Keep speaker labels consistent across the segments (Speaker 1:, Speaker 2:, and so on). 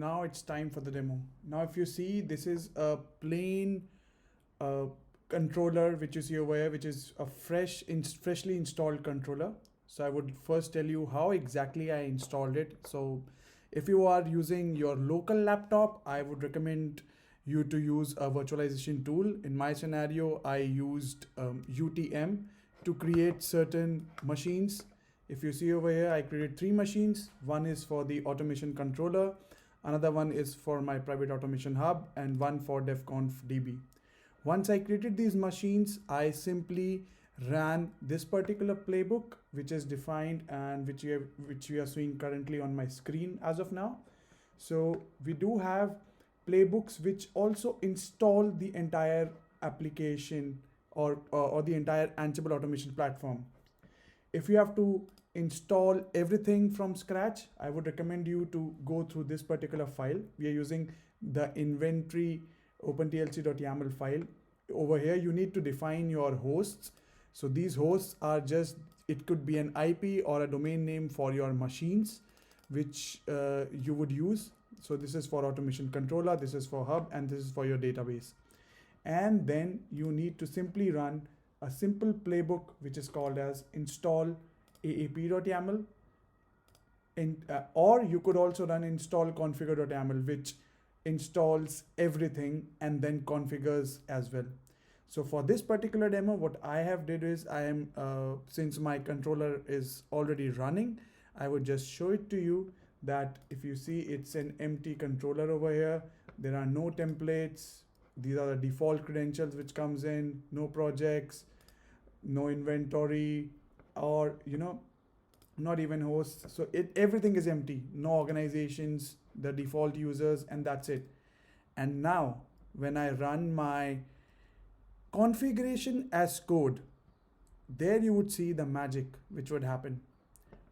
Speaker 1: Now it's time for the demo. Now if you see, this is a plain uh, controller which you see over here, which is a freshly installed controller. So I would first tell you how exactly I installed it. So if you are using your local laptop, I would recommend you to use a virtualization tool. In my scenario, I used UTM to create certain machines. If you see over here, I created 3 machines. One is for the automation controller, another one is for my private automation hub, and one for DevConf Once I created these machines, I simply ran this particular playbook, which is defined and which we are seeing currently on my screen as of now. So we do have playbooks which also install the entire application or the entire Ansible automation platform. If you have to install everything from scratch, I would recommend you to go through this particular file. We are using the inventory opentlc.yaml file. Over here, you need to define your hosts. So these hosts are just, it could be an IP or a domain name for your machines, which you would use. So this is for automation controller, this is for hub, and this is for your database. And then you need to simply run a simple playbook, which is called as install aap.yaml. Or you could also run install configure.yaml, which installs everything and then configures as well. So for this particular demo, what I have did is since my controller is already running, I would just show it to you that if you see, it's an empty controller over here. There are no templates. These are the default credentials which comes in, no projects, no inventory, or not even hosts. So everything is empty, no organizations, the default users, and that's it. And now when I run my configuration as code, there you would see the magic which would happen.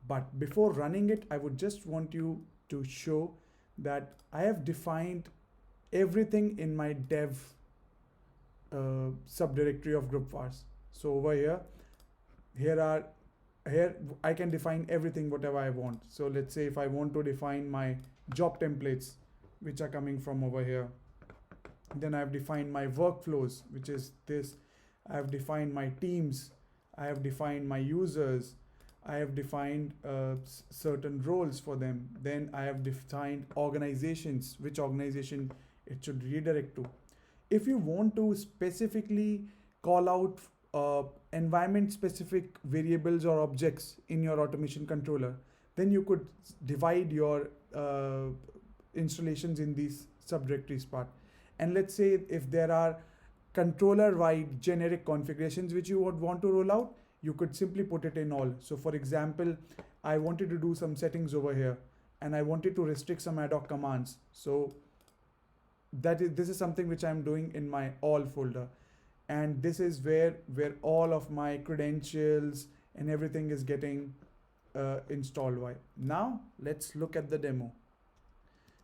Speaker 1: But before running it, I would just want you to show that I have defined everything in my dev subdirectory of group vars. So over here I can define everything whatever I want. So let's say if I want to define my job templates, which are coming from over here, then I've defined my workflows, which is this. I have defined my teams, I have defined my users, I have defined certain roles for them. Then I have defined organizations, which organization it should redirect to. If you want to specifically call out environment specific variables or objects in your automation controller, then you could divide your installations in these subdirectories part. And let's say if there are controller wide generic configurations which you would want to roll out, you could simply put it in all. So for example, I wanted to do some settings over here and I wanted to restrict some ad hoc commands. So this is something which I'm doing in my all folder. And this is where all of my credentials and everything is getting installed. Now let's look at the demo.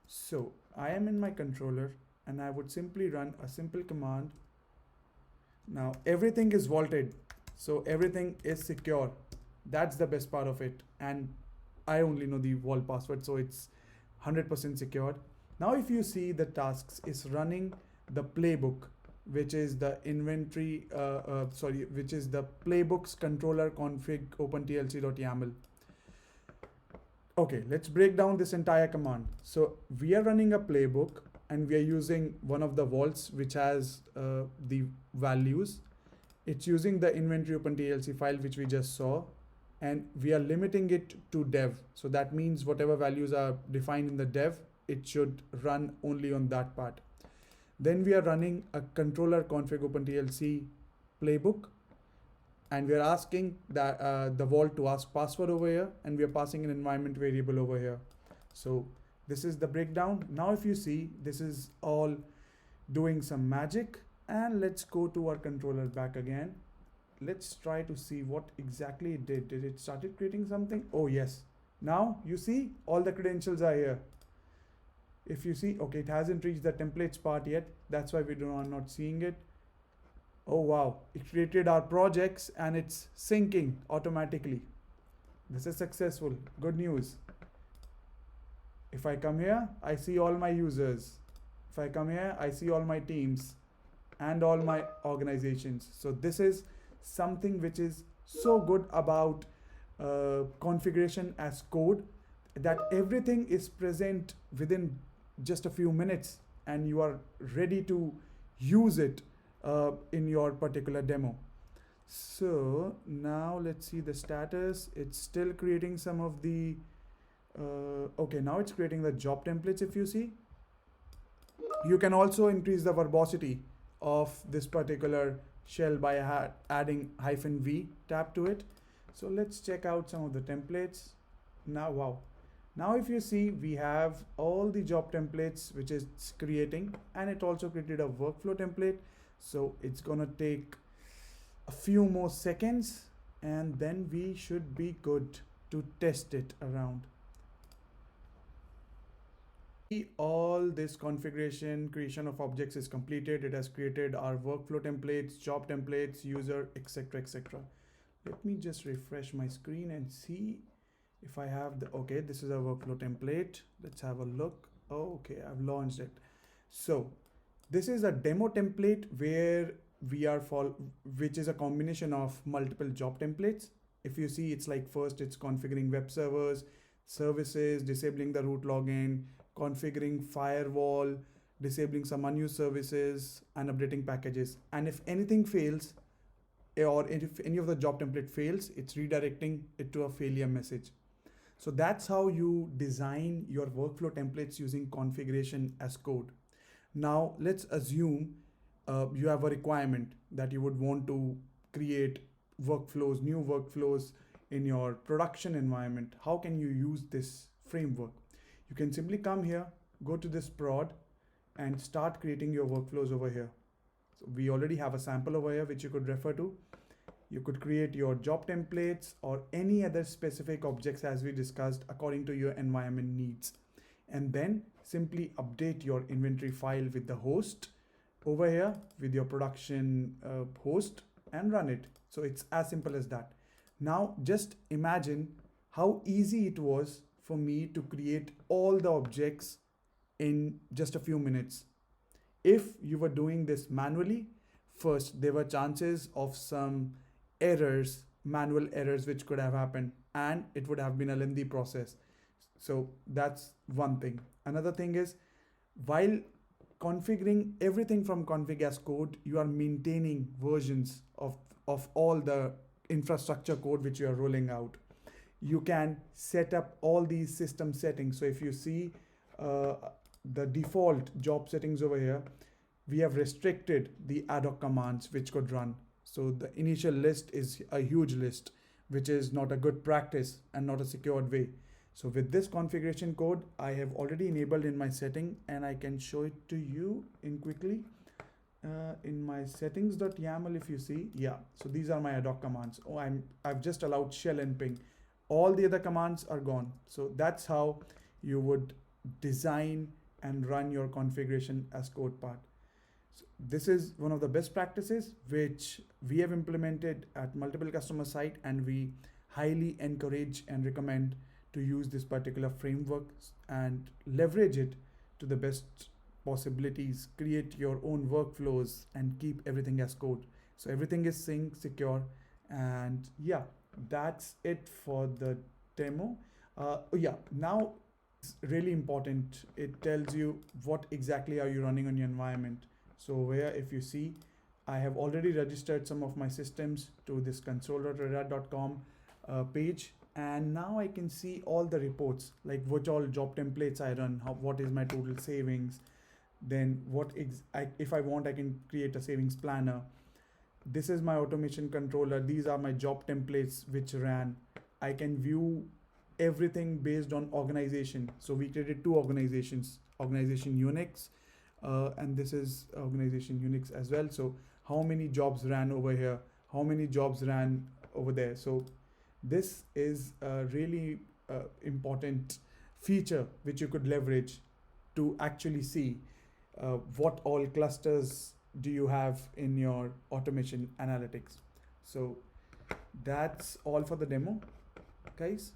Speaker 1: So I am in my controller and I would simply run a simple command. Now everything is vaulted, so everything is secure. That's the best part of it. And I only know the vault password, so it's 100% secured. Now if you see, the tasks is running the playbook, which is the inventory, which is the playbooks controller config opentlc.yaml. Okay, let's break down this entire command. So we are running a playbook and we are using one of the vaults which has the values. It's using the inventory opentlc file which we just saw, and we are limiting it to dev. So that means whatever values are defined in the dev, it should run only on that part. Then we are running a controller config opentlc playbook, and we are asking that the vault to ask password over here, and we are passing an environment variable over here. So this is the breakdown. Now if you see, this is all doing some magic. And let's go to our controller back again. Let's try to see what exactly it did. Did it started creating something? Oh yes. Now you see all the credentials are here. If you see, okay, it hasn't reached the templates part yet. That's why we are not seeing it. Oh wow, it created our projects and it's syncing automatically. This is successful. Good news. If I come here, I see all my users. If I come here, I see all my teams and all my organizations. So this is something which is so good about configuration as code, that everything is present within just a few minutes and you are ready to use it in your particular demo. So now let's see the status. It's still creating some of the okay, now it's creating the job templates. If you see, you can also increase the verbosity of this particular shell by adding -v tab to it. So let's check out some of the templates. Now, wow. Now if you see, we have all the job templates which it's creating, and it also created a workflow template. So it's gonna take a few more seconds and then we should be good to test it around. All this configuration, creation of objects is completed. It has created our workflow templates, job templates, user, etc, etc. Let me just refresh my screen and see if I have the, okay, this is a workflow template. Let's have a look. Oh, okay, I've launched it. So this is a demo template where we are which is a combination of multiple job templates. If you see, it's like first it's configuring web servers, services, disabling the root login, configuring firewall, disabling some unused services, and updating packages. And if anything fails, or if any of the job template fails, it's redirecting it to a failure message. So that's how you design your workflow templates using configuration as code. Now let's assume you have a requirement that you would want to create workflows, new workflows in your production environment. How can you use this framework? You can simply come here, go to this prod, and start creating your workflows over here. So we already have a sample over here which you could refer to. You could create your job templates or any other specific objects as we discussed according to your environment needs. And then simply update your inventory file with the host over here with your production host and run it. So it's as simple as that. Now just imagine how easy it was for me to create all the objects in just a few minutes. If you were doing this manually, first there were chances of some errors, manual errors which could have happened, and it would have been a lengthy process. So that's one thing. Another thing is, while configuring everything from config as code, you are maintaining versions of all the infrastructure code which you are rolling out. You can set up all these system settings. So if you see the default job settings over here, we have restricted the ad hoc commands which could run. So the initial list is a huge list, which is not a good practice and not a secured way. So with this configuration code, I have already enabled in my setting, and I can show it to you in quickly. In my settings.yaml, if you see, yeah, so these are my ad hoc commands. Oh, I've just allowed shell and ping. All the other commands are gone. So that's how you would design and run your configuration as code part. So this is one of the best practices which we have implemented at multiple customer site, and we highly encourage and recommend to use this particular framework and leverage it to the best possibilities, create your own workflows, and keep everything as code. So everything is sync secure, and yeah, that's it for the demo. Yeah, now it's really important. It tells you what exactly are you running on your environment. So where, if you see, I have already registered some of my systems to this console.redhat.com page, and now I can see all the reports, like which all job templates I run, what is my total savings, then if I want, I can create a savings planner. This is my automation controller. These are my job templates which ran. I can view everything based on organization. So we created two organizations, organization Unix, and this is organization Unix as well. So how many jobs ran over here, how many jobs ran over there. So this is a really important feature which you could leverage to actually see what all clusters do you have in your automation analytics. So that's all for the demo, guys.